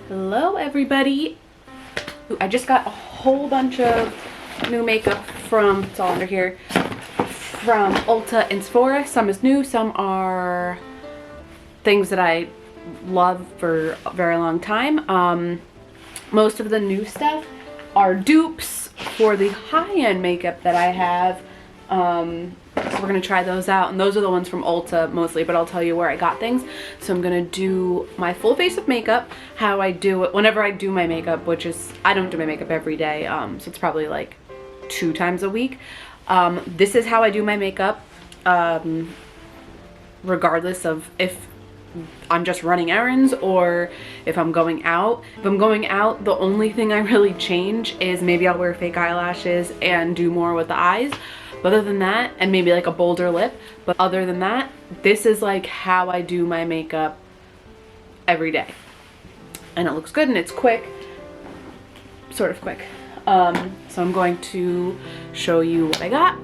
Hello everybody. Ooh, I just got a whole bunch of new makeup from, it's all under here, from Ulta and Sephora. Some is new, some are things that I love for a very long time. Most of the new stuff are dupes for the high-end makeup that I have. So we're gonna try those out, and those are the ones from Ulta mostly, but I'll tell you where I got things. So I'm gonna do my full face of makeup, how I do it whenever I do my makeup, which is, I don't do my makeup every day, so it's probably like 2 times a week. This is how I do my makeup, regardless of if I'm just running errands or if I'm going out. If I'm going out, the only thing I really change is maybe I'll wear fake eyelashes and do more with the eyes. But other than that, and maybe like a bolder lip, but other than that, this is like how I do my makeup every day. And it looks good and it's quick, sort of quick. So I'm going to show you what I got.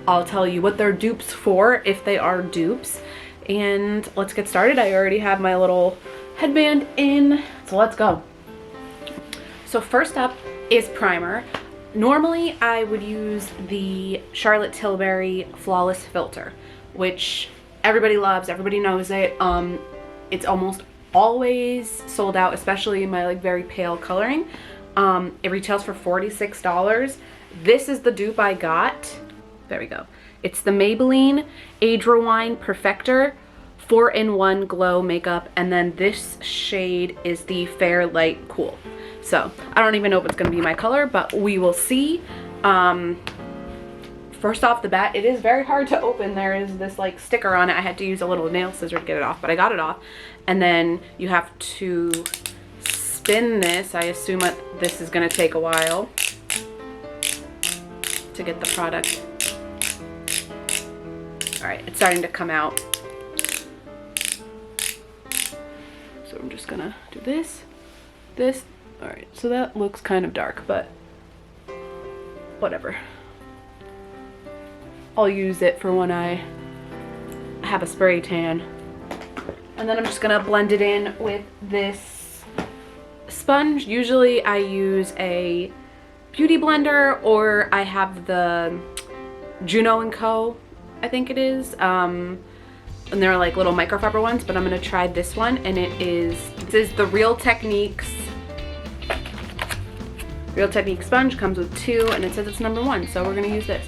I'll tell you what they're dupes for, if they are dupes. And let's get started. I already have my little headband in, so let's go. So first up is primer. Normally I would use the Charlotte Tilbury Flawless Filter, which everybody loves, everybody knows it. It's almost always sold out, especially in my like very pale coloring. It retails for $46. This is the dupe I got. There we go. It's the Maybelline Age Rewind Perfector 4-in-1 Glow Makeup, and then this shade is the Fair Light Cool. So I don't even know if it's going to be my color, but we will see. First off the bat, it is very hard to open. There is this like sticker on it. I had to use a little nail scissor to get it off, but I got it off. And then you have to spin this. I assume that this is going to take a while to get the product. All right, it's starting to come out. So I'm just gonna do this. All right, so that looks kind of dark, but whatever. I'll use it for when I have a spray tan. And then I'm just gonna blend it in with this sponge. Usually I use a beauty blender, or I have the Juno & Co, I think it is. And they're like little microfiber ones, but I'm gonna try this one, and this is the Real Techniques sponge. Comes with 2, and it says it's number 1, so we're gonna use this.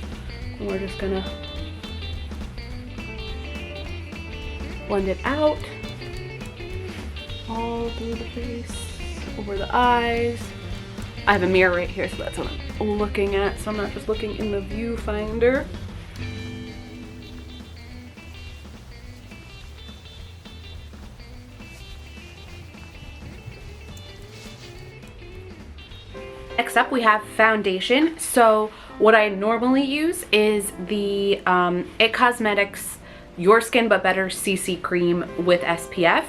And we're just gonna blend it out all through the face, over the eyes. I have a mirror right here, so that's what I'm looking at, so I'm not just looking in the viewfinder. Next up, we have foundation. So what I normally use is the IT Cosmetics Your Skin But Better CC Cream with SPF.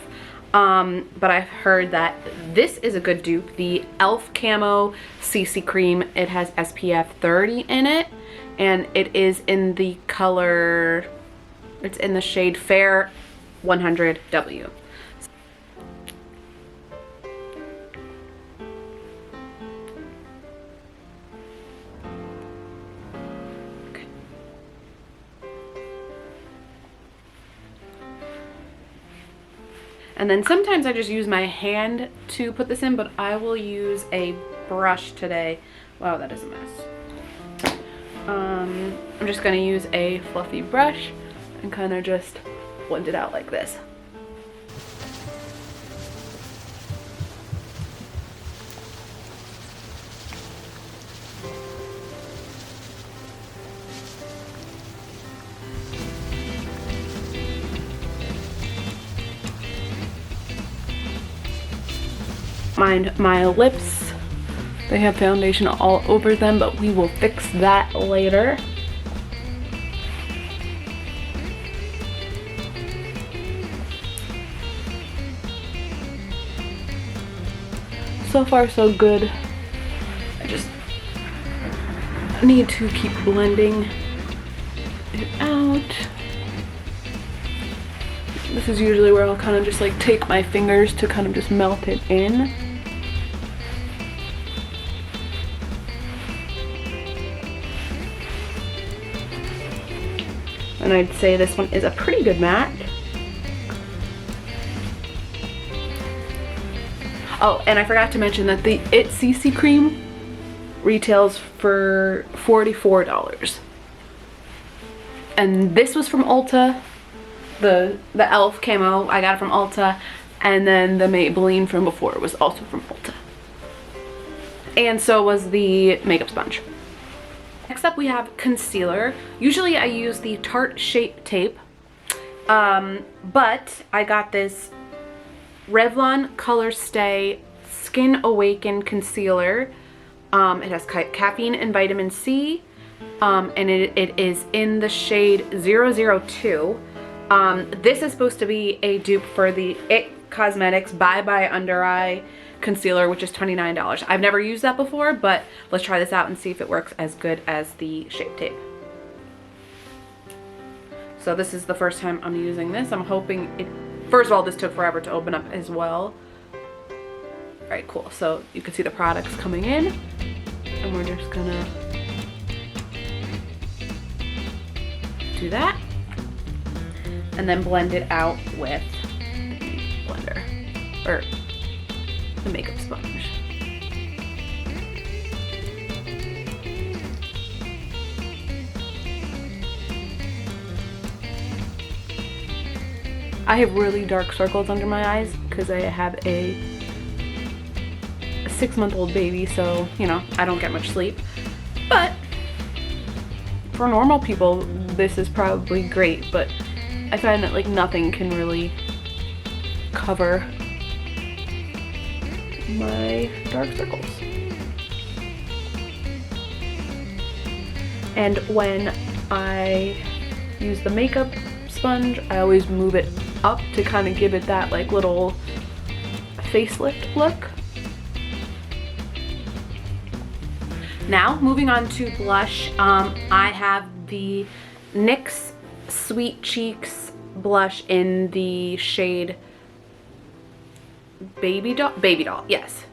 But I've heard that this is a good dupe, the e.l.f. Camo CC Cream. It has SPF 30 in it, and it is in the color, it's in the shade Fair 100W. And then sometimes I just use my hand to put this in, but I will use a brush today. Wow, that is a mess. I'm just gonna use a fluffy brush and kind of just blend it out like this. My lips, they have foundation all over them, but we will fix that later. So far so good. I just need to keep blending it out. This is usually where I'll kind of just like take my fingers to kind of just melt it in. and I'd say this one is a pretty good MAC. Oh, and I forgot to mention that the It CC cream retails for $44. And this was from Ulta. The e.l.f. camo, I got it from Ulta. And then the Maybelline from before was also from Ulta. And so was the makeup sponge. Next up we have concealer. Usually I use the Tarte Shape Tape. But I got this Revlon Color Stay Skin Awaken Concealer. It has caffeine and vitamin C, and it is in the shade 002. This is supposed to be a dupe for the It Cosmetics Bye Bye Under Eye Concealer, which is $29. I've never used that before, but let's try this out and see if it works as good as the Shape Tape. So this is the first time I'm using this. I'm hoping it... First of all, this took forever to open up as well. Alright, cool. So you can see the products coming in. And we're just gonna do that. And then blend it out with the blender. Or the makeup sponge. I have really dark circles under my eyes because I have a 6-month-old baby, so, you know, I don't get much sleep. But for normal people, this is probably great, but I find that, like, nothing can really cover my dark circles. And when I use the makeup sponge, I always move it up to kind of give it that like little facelift look. Now moving on to blush, I have the NYX Sweet Cheeks blush in the shade Baby Doll, yes.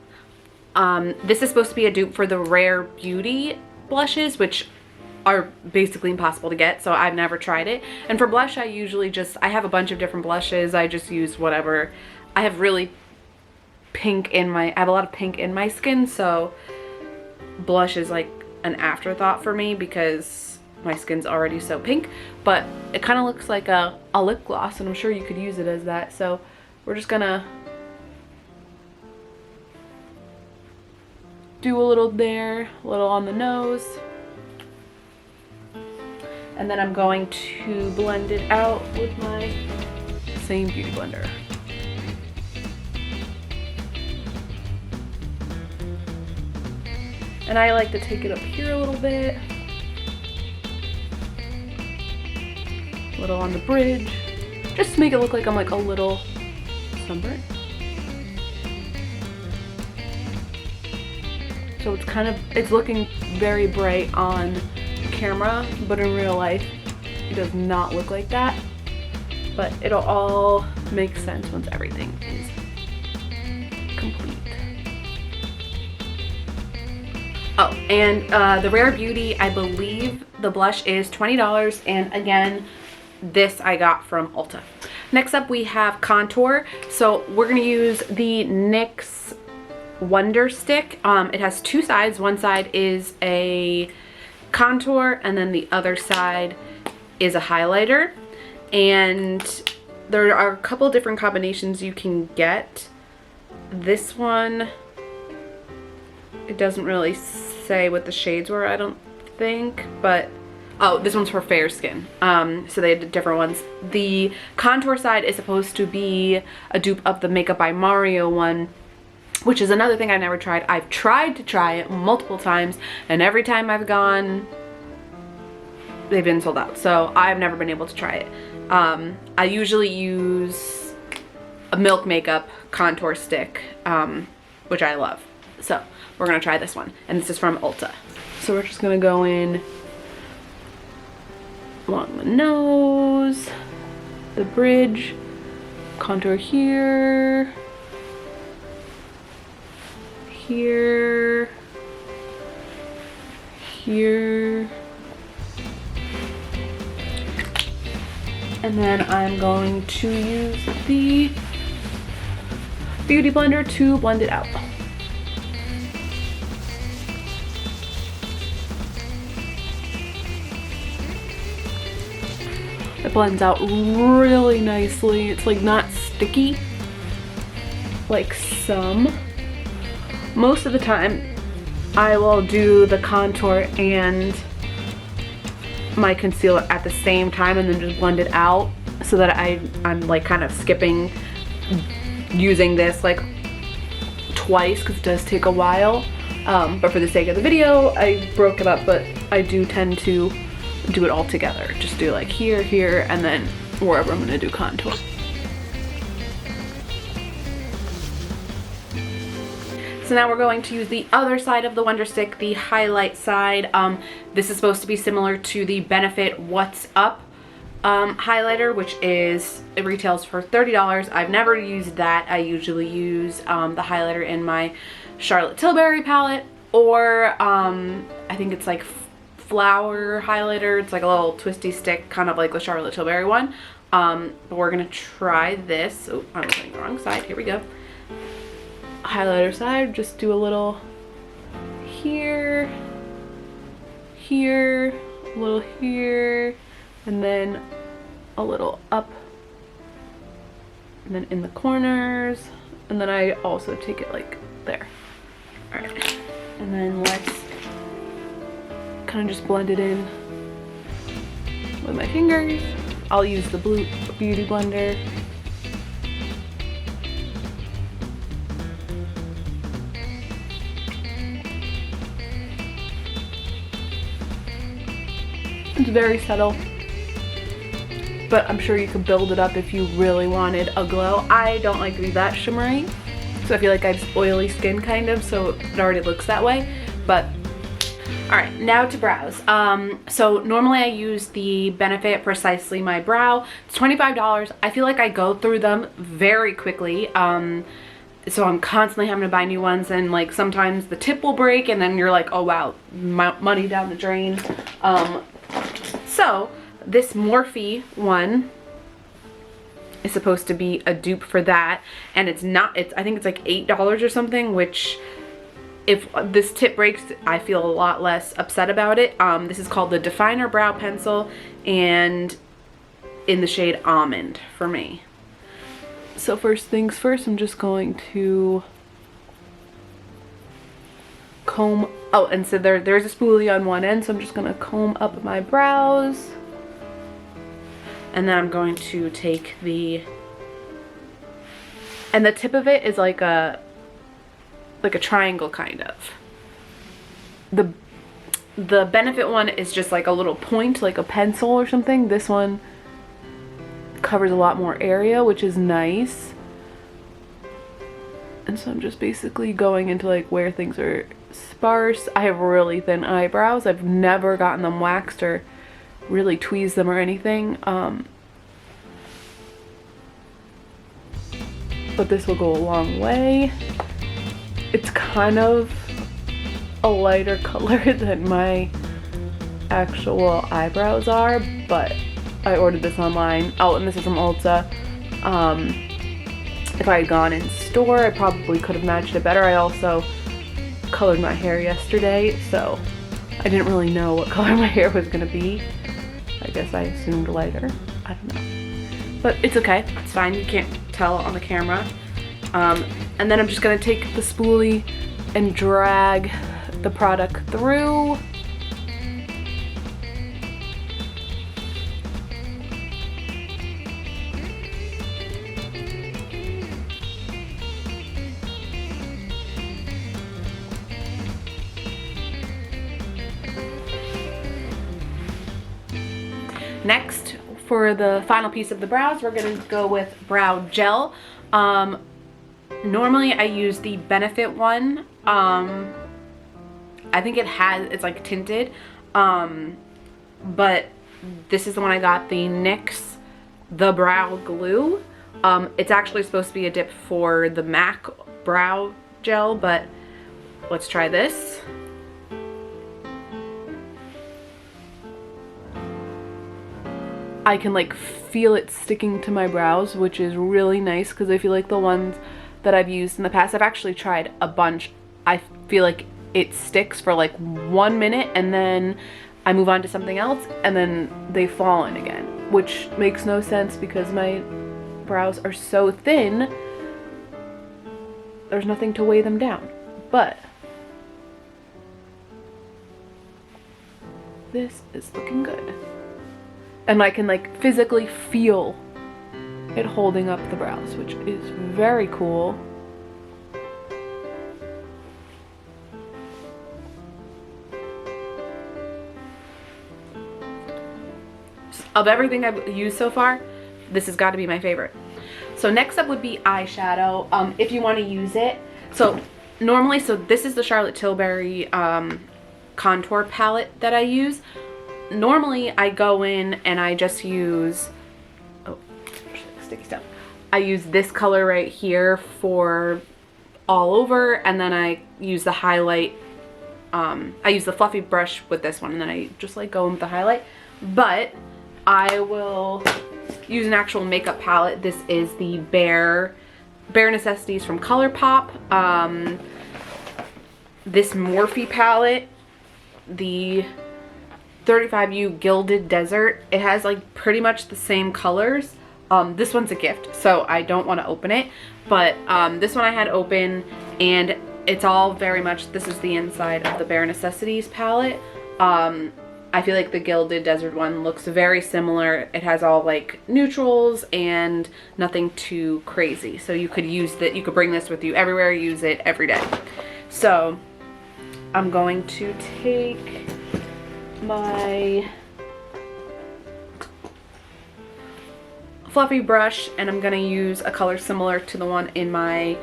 This is supposed to be a dupe for the Rare Beauty blushes, which are basically impossible to get, so I've never tried it. And for blush, I usually I have a bunch of different blushes. I just use whatever. I have really I have a lot of pink in my skin, so blush is like an afterthought for me because my skin's already so pink. But it kind of looks like a lip gloss, and I'm sure you could use it as that. So we're just gonna do a little there, a little on the nose. And then I'm going to blend it out with my same beauty blender. And I like to take it up here a little bit. A little on the bridge. Just to make it look like I'm like a little sunburnt. So it's looking very bright on camera, but in real life it does not look like that. But it'll all make sense once everything is complete. Oh, and the Rare Beauty, I believe the blush is $20, and again, this I got from Ulta. Next up we have contour. So we're gonna use the NYX Wonder Stick. It has two sides. One side is a contour and then the other side is a highlighter, and there are a couple different combinations you can get. This one, it doesn't really say what the shades were, I don't think, but oh, this one's for fair skin. So they had different ones. The contour side is supposed to be a dupe of the Makeup by Mario one, which is another thing I've never tried. I've tried to try it multiple times, and every time I've gone, they've been sold out. So I've never been able to try it. I usually use a Milk Makeup contour stick, which I love. So we're gonna try this one, and this is from Ulta. So we're just gonna go in along the nose, the bridge, contour here, here, here, And then I'm going to use the Beauty Blender to blend it out. It blends out really nicely. It's like not sticky like some. Most of the time I will do the contour and my concealer at the same time and then just blend it out, so that I'm like kind of skipping using this like twice because it does take a while. But for the sake of the video, I broke it up, but I do tend to do it all together. Just do like here, here, and then wherever I'm gonna do contour. So now we're going to use the other side of the Wonder Stick, the highlight side. This is supposed to be similar to the Benefit What's Up highlighter, which it retails for $30. I've never used that. I usually use the highlighter in my Charlotte Tilbury palette, or I think it's like flower highlighter. It's like a little twisty stick, kind of like the Charlotte Tilbury one. But we're gonna try this. Oh, I'm looking the wrong side. Here we go. Highlighter side, just do a little here, here, a little here, and then a little up, and then in the corners, and then I also take it like there. All right, and then let's kind of just blend it in with my fingers. I'll use the blue Beauty Blender. It's very subtle, but I'm sure you could build it up if you really wanted a glow. I don't like to be that shimmery, so I feel like I have oily skin kind of, so it already looks that way. But all right, now to brows. So normally I use the Benefit Precisely My Brow. It's $25. I feel like I go through them very quickly. So I'm constantly having to buy new ones, and like sometimes the tip will break and then you're like, oh wow, money down the drain. So this Morphe one is supposed to be a dupe for that, and it's not. I think it's like $8 or something, which if this tip breaks, I feel a lot less upset about it. This is called the Definer Brow Pencil, and in the shade Almond for me. So first things first, I'm just going to comb. Oh, and so there's a spoolie on one end, so I'm just gonna comb up my brows, and then I'm going to take and the tip of it is like a triangle kind of. The Benefit one is just like a little point, like a pencil or something. This one covers a lot more area, which is nice. And so I'm just basically going into like where things are sparse. I have really thin eyebrows. I've never gotten them waxed or really tweezed them or anything. But this will go a long way. It's kind of a lighter color than my actual eyebrows are, but I ordered this online. Oh, and this is from Ulta. If I had gone in store, I probably could have matched it better. I also colored my hair yesterday, so I didn't really know what color my hair was gonna be. I guess I assumed lighter. I don't know. But it's okay. It's fine. You can't tell on the camera. And then I'm just gonna take the spoolie and drag the product through. Next, for the final piece of the brows, we're gonna go with brow gel. Normally I use the Benefit one. I think it's like tinted, but this is the one I got, the NYX The Brow Glue. It's actually supposed to be a dip for the MAC brow gel, but let's try this. I can like feel it sticking to my brows, which is really nice because I feel like the ones that I've used in the past, I've actually tried a bunch. I feel like it sticks for like 1 minute and then I move on to something else and then they fall in again, which makes no sense because my brows are so thin, there's nothing to weigh them down. But this is looking good. And I can like physically feel it holding up the brows, which is very cool. Of everything I've used so far, this has got to be my favorite. So next up would be eyeshadow, if you want to use it. So normally, this is the Charlotte Tilbury contour palette that I use. Normally I go in and I just use, oh, sticky stuff. I use this color right here for all over, and then I use the highlight. I use the fluffy brush with this one, and then I just like go in with the highlight. But I will use an actual makeup palette. This is the Bare Necessities from ColourPop. This Morphe palette, the 35U Gilded Desert. It has like pretty much the same colors. This one's a gift, so I don't want to open it. But this one I had open, and it's all very much, this is the inside of the Bare Necessities palette. I feel like the Gilded Desert one looks very similar. It has all like neutrals and nothing too crazy. So you could use that, you could bring this with you everywhere, use it every day. So I'm going to take my fluffy brush and I'm gonna use a color similar to the one in my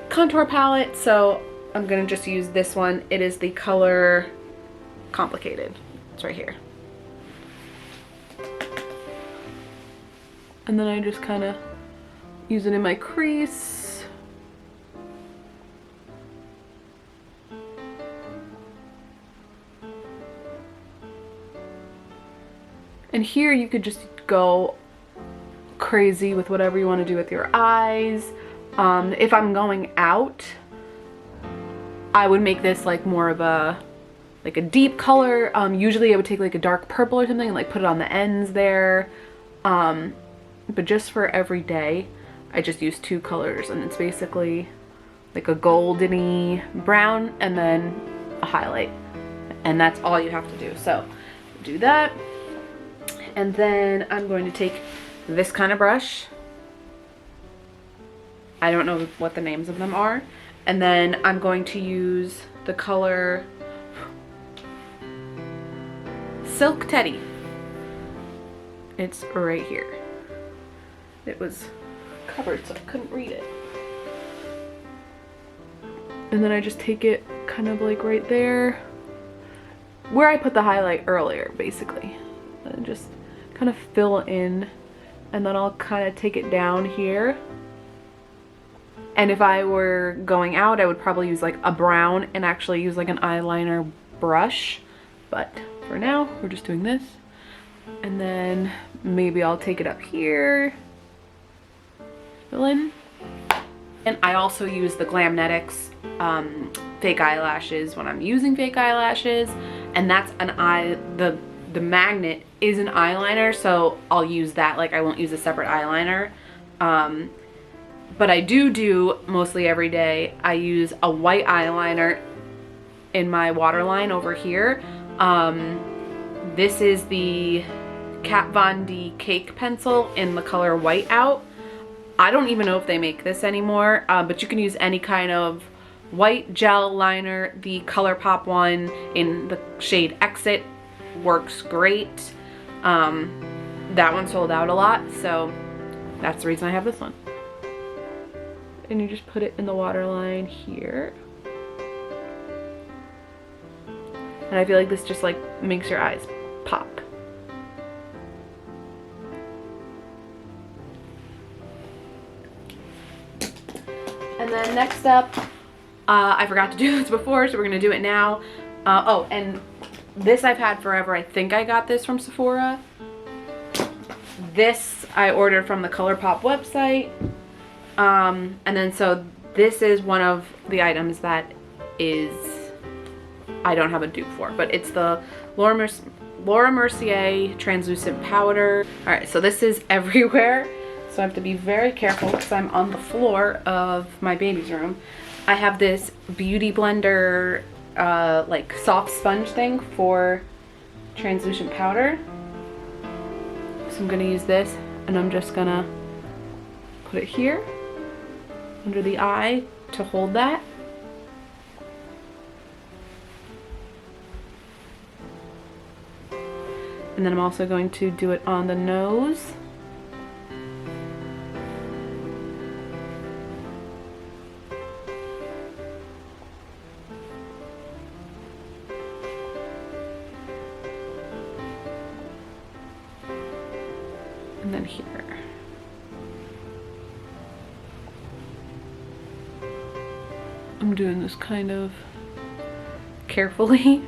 contour palette. So I'm gonna just use this one. It is the color Complicated. It's right here. And then I just kind of use it in my crease. And here you could just go crazy with whatever you want to do with your eyes. If I'm going out, I would make this like more of a deep color. Usually I would take like a dark purple or something and like put it on the ends there. But just for every day, I just use 2 colors, and it's basically like a goldeny brown and then a highlight. And that's all you have to do. So do that. And then I'm going to take this kind of brush. I don't know what the names of them are. And then I'm going to use the color Silk Teddy. It's right here. It was covered so I couldn't read it. And then I just take it kind of like right there where I put the highlight earlier, basically. And just kind of fill in, and then I'll kind of take it down here. And if I were going out, I would probably use like a brown and actually use like an eyeliner brush. But for now, we're just doing this. And then maybe I'll take it up here, fill in. And I also use the Glamnetics fake eyelashes when I'm using fake eyelashes. And that's the magnet is an eyeliner, so I'll use that. Like, I won't use a separate eyeliner. But I do mostly every day, I use a white eyeliner in my waterline over here. This is the Kat Von D Cake Pencil in the color White Out. I don't even know if they make this anymore, but you can use any kind of white gel liner. The ColourPop one in the shade Exit works great. That one sold out a lot, so that's the reason I have this one. And you just put it in the waterline here. And I feel like this just like makes your eyes pop. And then next up, I forgot to do this before, so we're gonna do it now. Oh, and this I've had forever. I think I got this from Sephora. This I ordered from the ColourPop website. And then so this is one of the items that is I don't have a dupe for, but it's the Laura Mercier translucent powder. All right, so this is everywhere, so I have to be very careful because I'm on the floor of my baby's room. I have this beauty blender like soft sponge thing for translucent powder. So I'm gonna use this, and I'm just gonna put it here under the eye to hold that. And then I'm also going to do it on the nose. And then here. I'm doing this kind of carefully.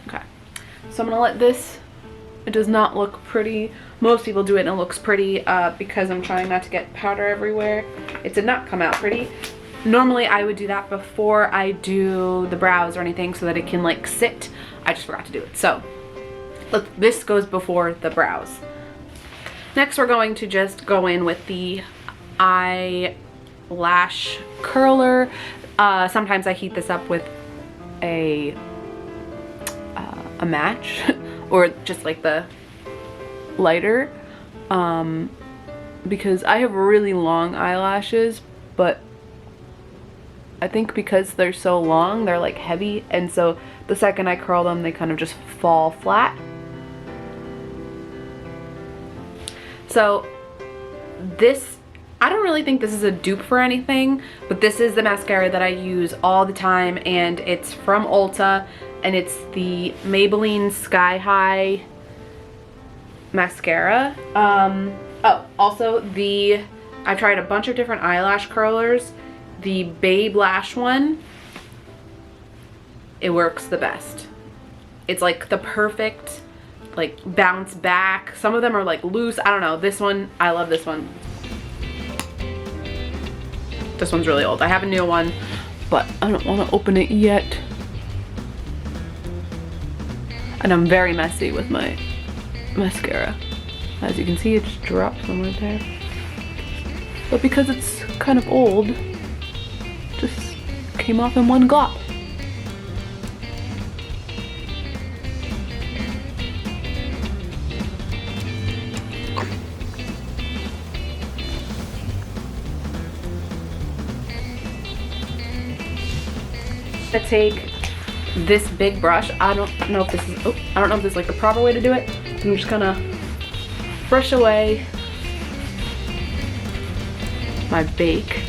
Okay, so I'm gonna let this, it does not look pretty. Most people do it and it looks pretty because I'm trying not to get powder everywhere. It did not come out pretty. Normally I would do that before I do the brows or anything so that it can like sit. I just forgot to do it. So look, this goes before the brows. Next we're going to just go in with the eyelash curler. Sometimes I heat this up with a match or just like the lighter because I have really long eyelashes, but I think because they're so long they're like heavy, and so the second I curl them they kind of just fall flat. So this, I don't really think this is a dupe for anything, but this is the mascara that I use all the time, and it's from Ulta, and it's the Maybelline Sky High mascara. Oh, also I've tried a bunch of different eyelash curlers. The Babe Lash one, it works the best. It's like the perfect like bounce back. Some of them are like loose. I don't know. This one, I love this one. This one's really old. I have a new one, but I don't want to open it yet. And I'm very messy with my mascara. As you can see, it just dropped some right there. But because it's kind of old, just came off in one glop. To take this big brush, I don't know if this is, I don't know if this is like the proper way to do it. I'm just gonna brush away my bake.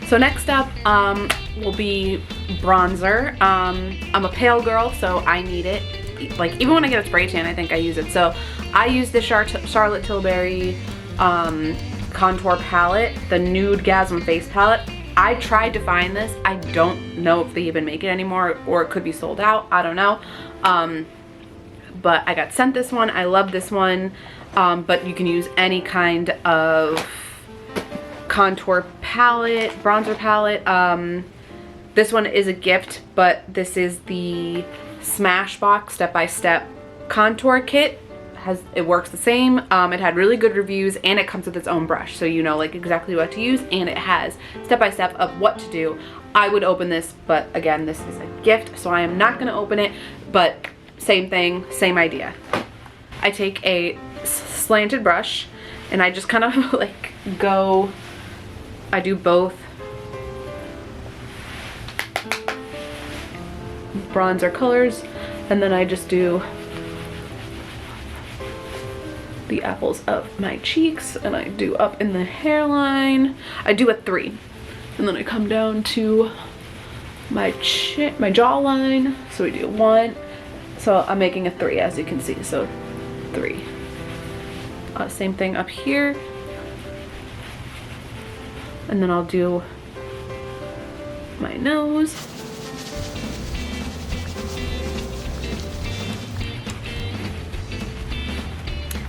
So next up will be bronzer. I'm a pale girl, so I need it. Like even when I get a spray tan, I think I use it. So I use the Charlotte Tilbury contour palette, the Nude Gasm face palette. I tried to find this. I don't know if they even make it anymore, or it could be sold out. I don't know. But I got sent this one. I love this one. But you can use any kind of contour palette, bronzer palette. This one is a gift, but this is the Smashbox step-by-step contour kit. It works the same. It had really good reviews, and it comes with its own brush, so you know like exactly what to use, and it has step-by-step of what to do. I would open this, but again, this is a gift, so I am not going to open it, but same thing, same idea. I take a slanted brush and I just kind of like go, I do both bronzer colors, and then I just do the apples of my cheeks, and I do up in the hairline. I do a 3, and then I come down to my chin, my jawline. So we do 1. So I'm making a 3, as you can see. So 3. Same thing up here. And then I'll do my nose.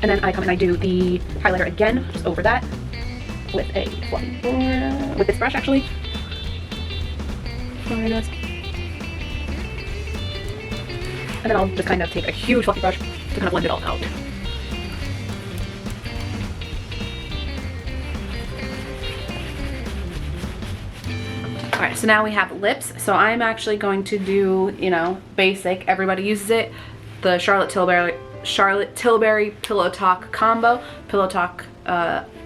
And then I come and I do the highlighter again, just over that, with a fluffy brush, with this brush actually. And then I'll just kind of take a huge fluffy brush to kind of blend it all out. Alright, so now we have lips. So I'm actually going to do, you know, basic, everybody uses it, the Charlotte Tilbury Pillow Talk combo, Pillow Talk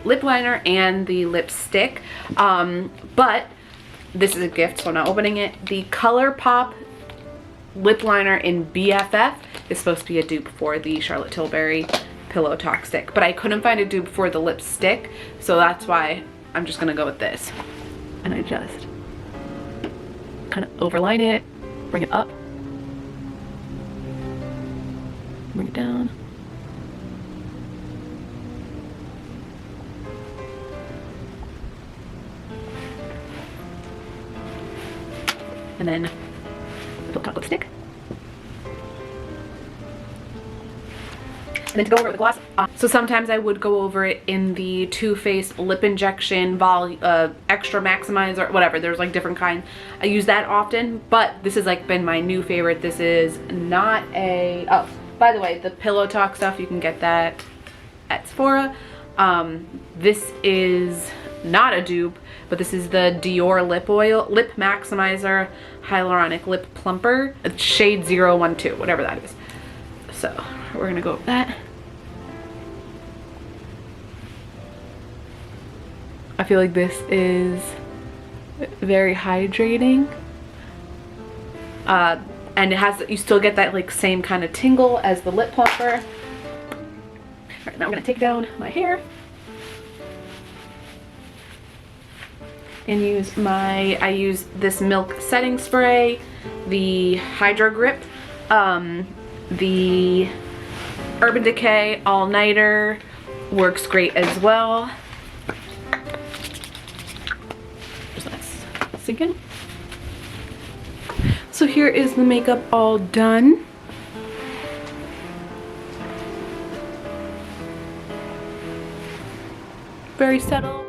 lip liner and the lipstick. But this is a gift, so I'm not opening it. The ColourPop lip liner in BFF is supposed to be a dupe for the Charlotte Tilbury Pillow Talk stick, but I couldn't find a dupe for the lipstick, so that's why I'm just gonna go with this. And I just kind of overline it, bring it up, bring it down. And then Pillow Talk lipstick. And then to go over it with the gloss, so sometimes I would go over it in the Too Faced Lip Injection Extra Maximizer, whatever, there's like different kinds. I use that often, but this has like been my new favorite. This is not a, oh, by the way, the Pillow Talk stuff, you can get that at Sephora. This is not a dupe, but this is the Dior Lip Maximizer Hyaluronic Lip Plumper. It's shade 012, whatever that is. So we're gonna go with that. I feel like this is very hydrating. And it has, you still get that like same kind of tingle as the lip plumper. All right, now I'm gonna take down my hair and use I use this Milk setting spray, the Hydro Grip, the Urban Decay All Nighter works great as well. Just let it sink in. So here is the makeup all done. Very settled.